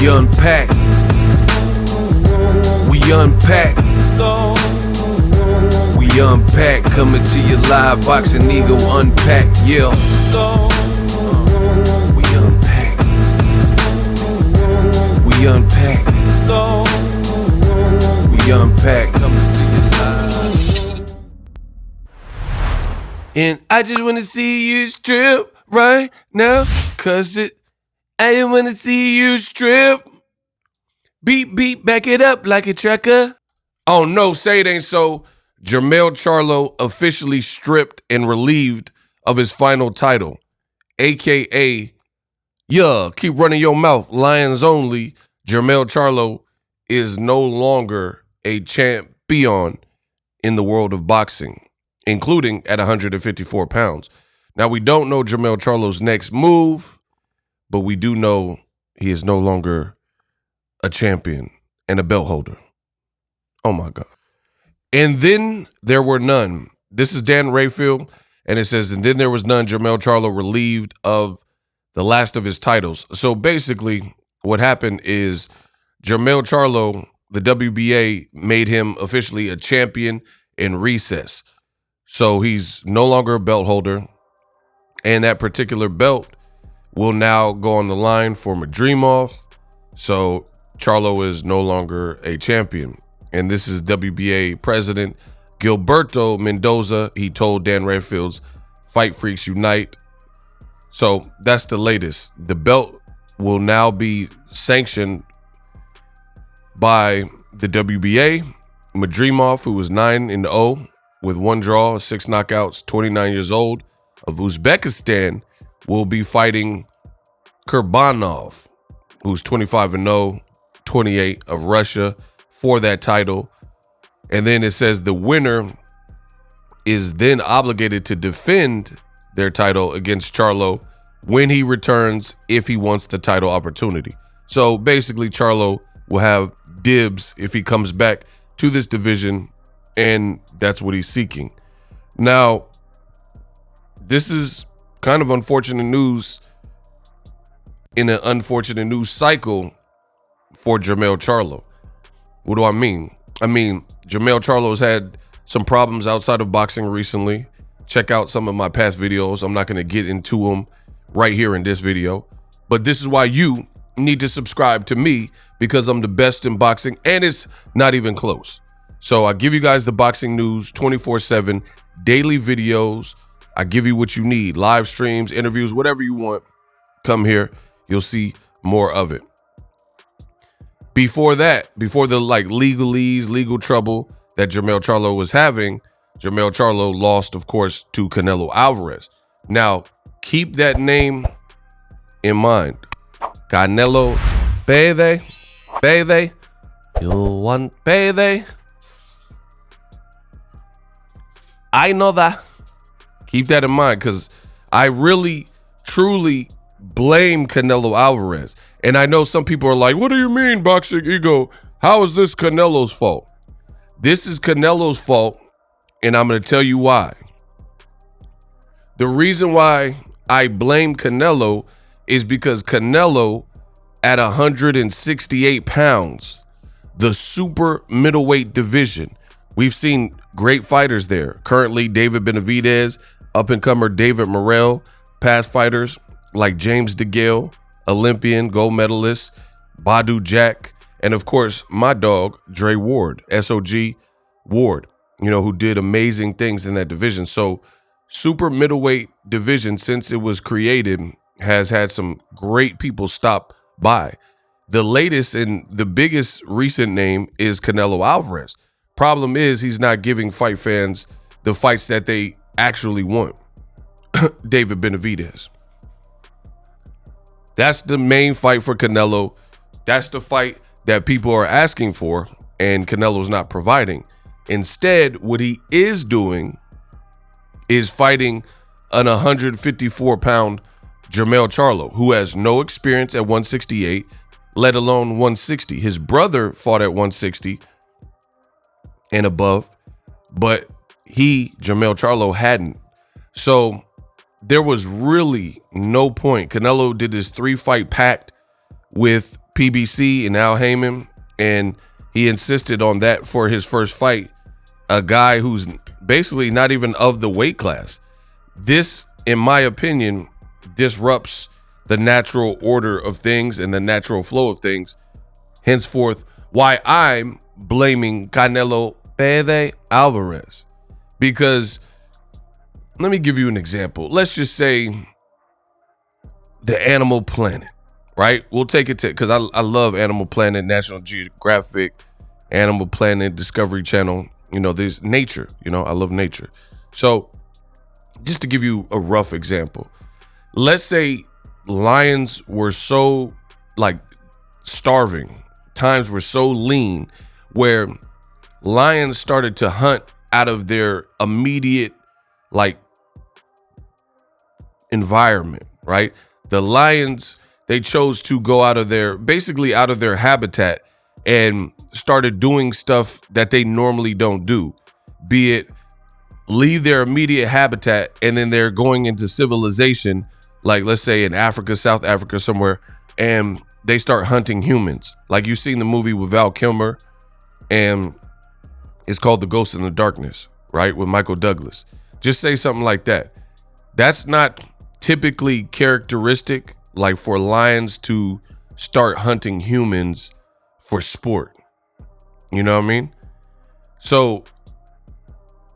We unpack. We unpack. We unpack. Coming to you live. Boxing Ego Unpacked. Yeah. We unpack. We unpack. We unpack. Coming to you live. And I just wanna see you strip right now, cause I just wanna see you strip. Beat, beat, back it up like a trucker. Oh no, say it ain't so. Jermell Charlo officially stripped and relieved of his final title, aka, keep running your mouth, Lions only. Jermell Charlo is no longer a champion in the world of boxing, including at 154 pounds. Now, we don't know Jermell Charlo's next move, but we do know he is no longer a champion and a belt holder. Oh, my God. And then there were none. This is Dan Rayfield, and it says, and then there was none. Jermell Charlo relieved of the last of his titles. So basically what happened is Jermell Charlo, the WBA, made him officially a champion in recess. So he's no longer a belt holder, and that particular belt will now go on the line for Madrimov. So Charlo is no longer a champion. And this is WBA president Gilberto Mendoza. He told Dan Rayfield's Fight Freaks Unite. So that's the latest. The belt will now be sanctioned by the WBA. Madrimov, who was 9-0 with 1 draw, 6 knockouts, 29 years old, of Uzbekistan, will be fighting Kurbanov, who's 25-0, 28 of Russia, for that title. And then it says the winner is then obligated to defend their title against Charlo when he returns, if he wants the title opportunity. So basically Charlo will have dibs if he comes back to this division, and that's what he's seeking. Now, this is kind of unfortunate news in an unfortunate news cycle for Jermell Charlo. What do I mean? I mean, Jermell Charlo's had some problems outside of boxing recently. Check out some of my past videos. I'm not going to get into them right here in this video, but this is why you need to subscribe to me, because I'm the best in boxing, and it's not even close. So I give you guys the boxing news 24/7, daily videos. I give you what you need, live streams, interviews, whatever you want. Come here, you'll see more of it. Before that, before the legalese, legal trouble that Jermell Charlo was having, Jermell Charlo lost, of course, to Canelo Alvarez. Now, keep that name in mind. Canelo, baby, you want baby? I know that. Keep that in mind, because I really, truly blame Canelo Alvarez. And I know some people are like, what do you mean, Boxing Ego? How is this Canelo's fault? This is Canelo's fault, and I'm going to tell you why. The reason why I blame Canelo is because Canelo, at 168 pounds, the super middleweight division, we've seen great fighters there. Currently, David Benavidez, up-and-comer David Morrell, past fighters like James DeGale, Olympian, gold medalist, Badu Jack, and of course, my dog, Dre Ward, SOG Ward, who did amazing things in that division. So super middleweight division, since it was created, has had some great people stop by. The latest and the biggest recent name is Canelo Alvarez. Problem is, he's not giving fight fans the fights that they actually want. David Benavidez. That's the main fight for Canelo. That's the fight that people are asking for, and Canelo's not providing. Instead, what he is doing is fighting an 154-pound Jermell Charlo, who has no experience at 168, let alone 160. His brother fought at 160 and above, but Jermell Charlo, hadn't. So there was really no point. Canelo did this 3-fight pact with PBC and Al Heyman, and he insisted on that for his first fight, a guy who's basically not even of the weight class. This, in my opinion, disrupts the natural order of things and the natural flow of things. Henceforth, why I'm blaming Canelo Alvarez. Because let me give you an example. Let's just say the Animal Planet, right? We'll take it to, because I love Animal Planet, National Geographic, Animal Planet, Discovery Channel. You know, there's nature. You know, I love nature. So just to give you a rough example, let's say lions were so like starving, times were so lean, where lions started to hunt out of their immediate like environment, right? The lions, they chose to go out of their, basically out of their habitat, and started doing stuff that they normally don't do, be it leave their immediate habitat and then they're going into civilization, like let's say in Africa, South Africa somewhere, and they start hunting humans. Like you've seen the movie with Val Kilmer, and it's called The Ghost in the Darkness, right? With Michael Douglas. Just say something like that. That's not typically characteristic, like for lions to start hunting humans for sport. You know what I mean? So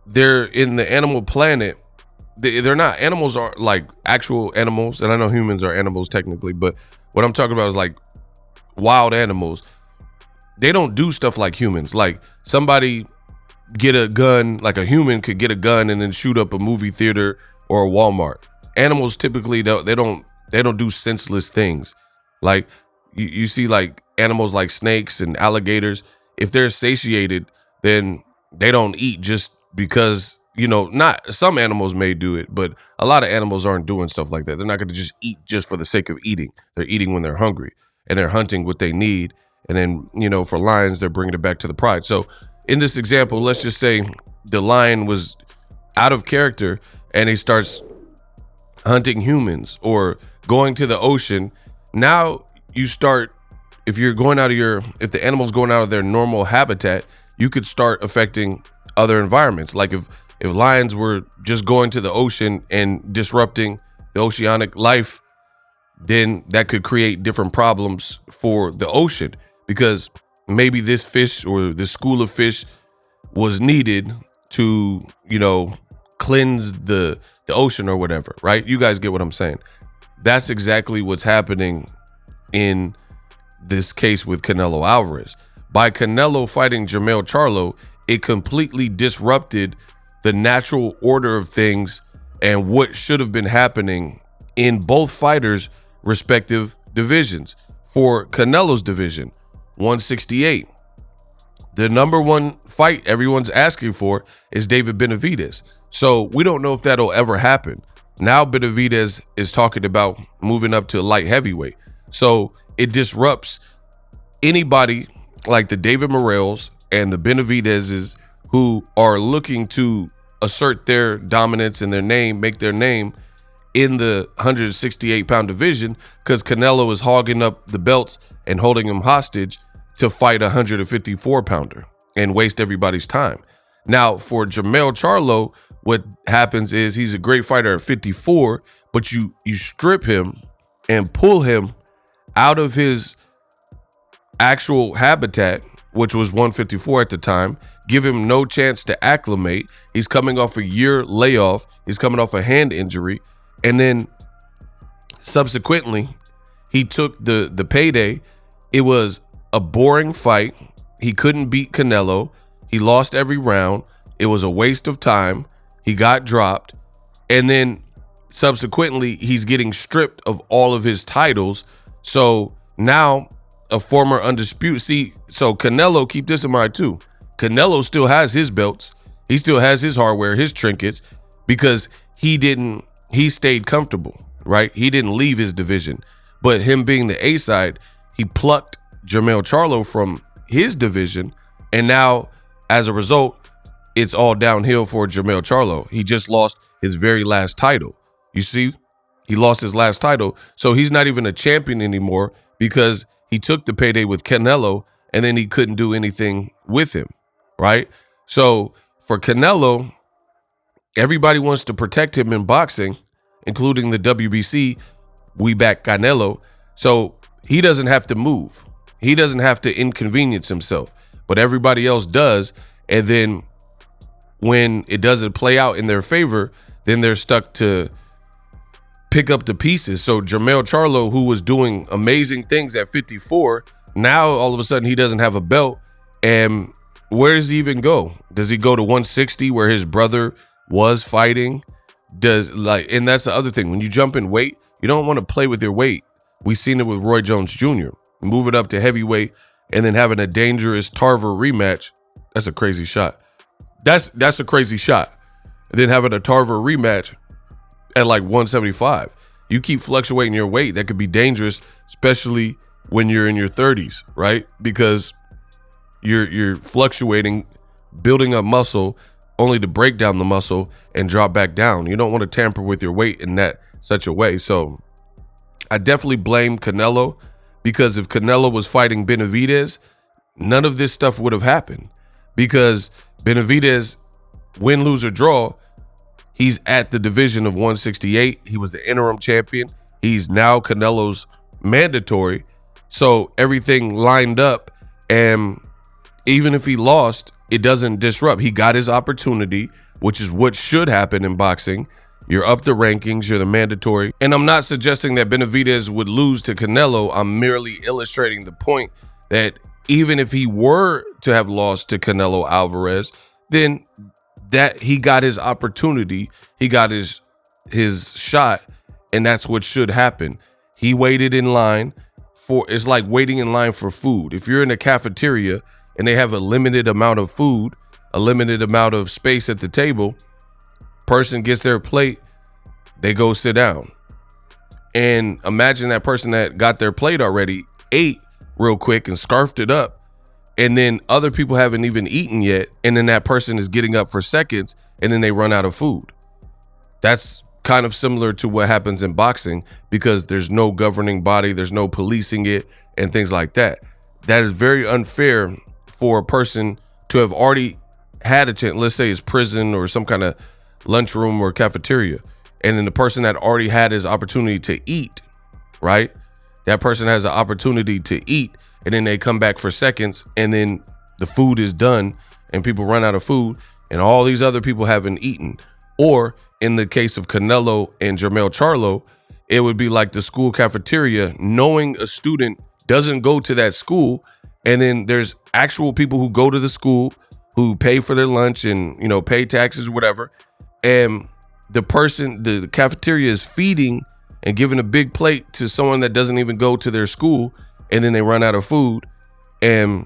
they're in the Animal Planet. They're not, animals are like actual animals. And I know humans are animals technically, but what I'm talking about is like wild animals. They don't do stuff like humans. Like somebody get a gun, like a human could get a gun and then shoot up a movie theater or a Walmart. Animals typically, they don't do senseless things. Like you see like animals like snakes and alligators, if they're satiated, then they don't eat just because, you know, not some animals may do it, but a lot of animals aren't doing stuff like that. They're not going to just eat just for the sake of eating. They're eating when they're hungry, and they're hunting what they need. And then, you know, for lions, they're bringing it back to the pride. So in this example, let's just say the lion was out of character and he starts hunting humans or going to the ocean. Now you start, if you're going out of your, if the animal's going out of their normal habitat, you could start affecting other environments. Like if lions were just going to the ocean and disrupting the oceanic life, then that could create different problems for the ocean, because maybe this fish or this school of fish was needed to, you know, cleanse the ocean or whatever, right? You guys get what I'm saying. That's exactly what's happening in this case with Canelo Alvarez. By Canelo fighting Jermell Charlo, it completely disrupted the natural order of things and what should have been happening in both fighters' respective divisions. For Canelo's division, 168, the number one fight everyone's asking for is David Benavidez. So we don't know if that'll ever happen. Now Benavidez is talking about moving up to light heavyweight. So it disrupts anybody like the David Morrells and the Benavidezes who are looking to assert their dominance and their name, make their name in the 168-pound division, because Canelo is hogging up the belts and holding him hostage to fight a 154-pounder and waste everybody's time. Now, for Jermell Charlo, what happens is he's a great fighter at 54, but you strip him and pull him out of his actual habitat, which was 154 at the time, give him no chance to acclimate. He's coming off a year layoff. He's coming off a hand injury. And then subsequently, he took the payday. It was a boring fight. He couldn't beat Canelo. He lost every round. It was a waste of time. He got dropped. And then subsequently, he's getting stripped of all of his titles. So now a former undisputed, so Canelo, keep this in mind too. Canelo still has his belts. He still has his hardware, his trinkets, because he stayed comfortable, right? He didn't leave his division. But him being the A side, he plucked Jermell Charlo from his division. And now, as a result, it's all downhill for Jermell Charlo. He just lost his very last title. You see, he lost his last title. So he's not even a champion anymore, because he took the payday with Canelo, and then he couldn't do anything with him, right? So for Canelo, everybody wants to protect him in boxing, including the WBC. We back Canelo. So he doesn't have to move. He doesn't have to inconvenience himself, but everybody else does. And then when it doesn't play out in their favor, then they're stuck to pick up the pieces. So Jermell Charlo, who was doing amazing things at 54, now all of a sudden he doesn't have a belt. And where does he even go? Does he go to 160 where his brother was fighting? And that's the other thing. When you jump in weight, you don't want to play with your weight. We've seen it with Roy Jones Jr. Move it up to heavyweight and then having a dangerous Tarver rematch. That's a crazy shot. That's a crazy shot. And then having a Tarver rematch at like 175. You keep fluctuating your weight. That could be dangerous, especially when you're in your 30s, right? Because you're fluctuating, building up muscle only to break down the muscle and drop back down. You don't want to tamper with your weight in that such a way. So I definitely blame Canelo, because if Canelo was fighting Benavidez, none of this stuff would have happened, because Benavidez, win, lose, or draw, he's at the division of 168. He was the interim champion. He's now Canelo's mandatory. So everything lined up, and even if he lost, it doesn't disrupt. He got his opportunity, which is what should happen in boxing. You're up the rankings, you're the mandatory. And I'm not suggesting that Benavidez would lose to Canelo. I'm merely illustrating the point that even if he were to have lost to Canelo Alvarez, then that he got his opportunity, he got his shot, and that's what should happen. He waited in line for, it's like waiting in line for food. If you're in a cafeteria and they have a limited amount of food, a limited amount of space at the table, person gets their plate, they go sit down. And imagine that person that got their plate already ate real quick and scarfed it up, and then other people haven't even eaten yet, and then that person is getting up for seconds, and then they run out of food. That's kind of similar to what happens in boxing, because there's no governing body, there's no policing it, and things like that. That is very unfair for a person to have already had a chance. Let's say it's prison or some kind of lunchroom or cafeteria, and then the person that already had his opportunity to eat, right? That person has the opportunity to eat, and then they come back for seconds, and then the food is done and people run out of food, and all these other people haven't eaten. Or in the case of Canelo and Jermell Charlo, it would be like the school cafeteria, knowing a student doesn't go to that school, and then there's actual people who go to the school who pay for their lunch and, you know, pay taxes or whatever, and the cafeteria is feeding and giving a big plate to someone that doesn't even go to their school, and then they run out of food, and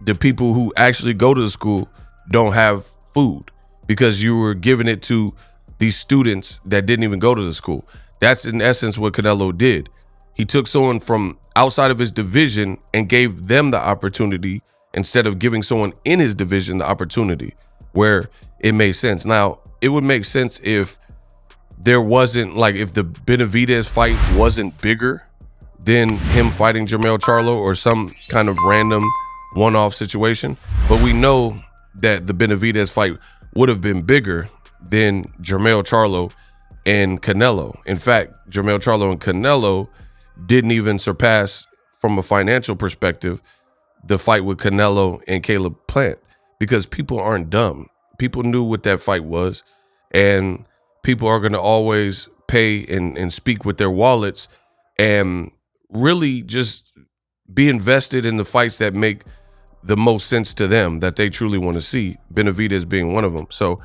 the people who actually go to the school don't have food because you were giving it to these students that didn't even go to the school. That's in essence what Canelo did. He took someone from outside of his division and gave them the opportunity instead of giving someone in his division the opportunity, where it made sense. Now, it would make sense if there wasn't, like, if the Benavidez fight wasn't bigger than him fighting Jermell Charlo or some kind of random one-off situation. But we know that the Benavidez fight would have been bigger than Jermell Charlo and Canelo. In fact, Jermell Charlo and Canelo didn't even surpass, from a financial perspective, the fight with Canelo and Caleb Plant, because people aren't dumb. People knew what that fight was, and people are going to always pay and speak with their wallets and really just be invested in the fights that make the most sense to them, that they truly want to see, Benavidez being one of them. So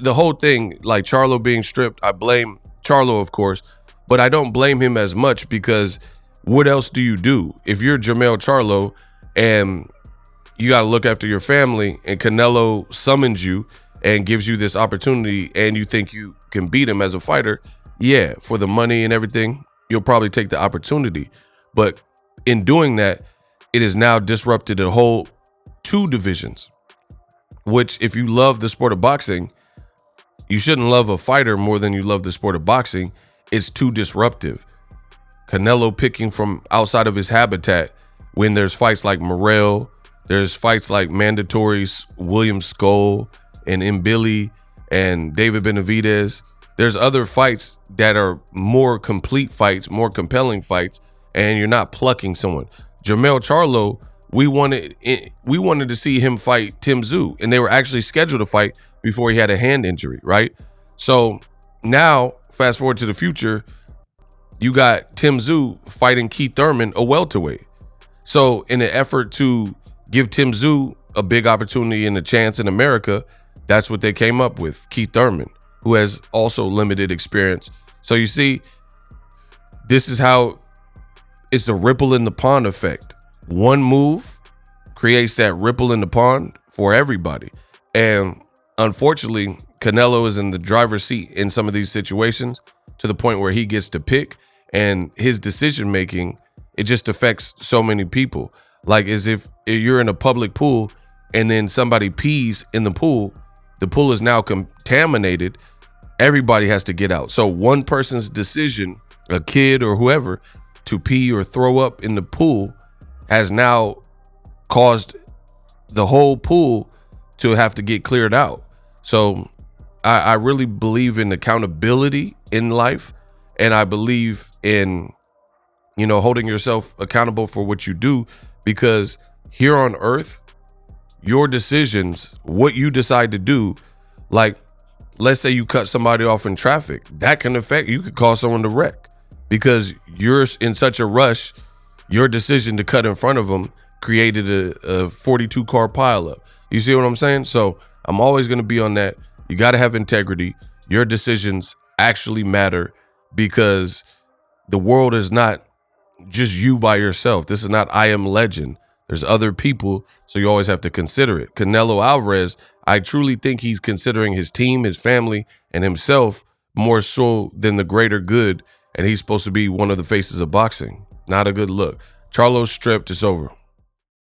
the whole thing, like Charlo being stripped, I blame Charlo, of course, but I don't blame him as much, because what else do you do? If you're Jermell Charlo and you got to look after your family, and Canelo summons you and gives you this opportunity, and you think you can beat him as a fighter, yeah, for the money and everything, you'll probably take the opportunity. But in doing that, it has now disrupted the whole two divisions, which, if you love the sport of boxing, you shouldn't love a fighter more than you love the sport of boxing. It's too disruptive. Canelo picking from outside of his habitat when there's fights like Morrell, there's fights like mandatories, William Skull and Mbili and David Benavidez. There's other fights that are more complete fights, more compelling fights, and you're not plucking someone. Jermell Charlo, we wanted to see him fight Tim Tszyu, and they were actually scheduled to fight before he had a hand injury, right? So now, fast forward to the future, you got Tim Tszyu fighting Keith Thurman, a welterweight. So in an effort to give Tim Tszyu a big opportunity and a chance in America, that's what they came up with, Keith Thurman, who has also limited experience. So you see, this is how it's a ripple in the pond effect. One move creates that ripple in the pond for everybody. And unfortunately, Canelo is in the driver's seat in some of these situations to the point where he gets to pick, and his decision making, it just affects so many people. Like as if you're in a public pool and then somebody pees in the pool is now contaminated. Everybody has to get out. So one person's decision, a kid or whoever, to pee or throw up in the pool has now caused the whole pool to have to get cleared out. So I really believe in accountability in life, and I believe in, holding yourself accountable for what you do, because here on earth, your decisions, what you decide to do, like let's say you cut somebody off in traffic, that can affect, you could cause someone to wreck because you're in such a rush. Your decision to cut in front of them created a 42 car pileup. You see what I'm saying? So I'm always going to be on that. You got to have integrity. Your decisions actually matter, because the world is not just you by yourself. This is not I Am Legend. There's other people, so you always have to consider it. Canelo Alvarez, I truly think he's considering his team, his family, and himself more so than the greater good, and he's supposed to be one of the faces of boxing. Not a good look. Charlo's stripped. It's over.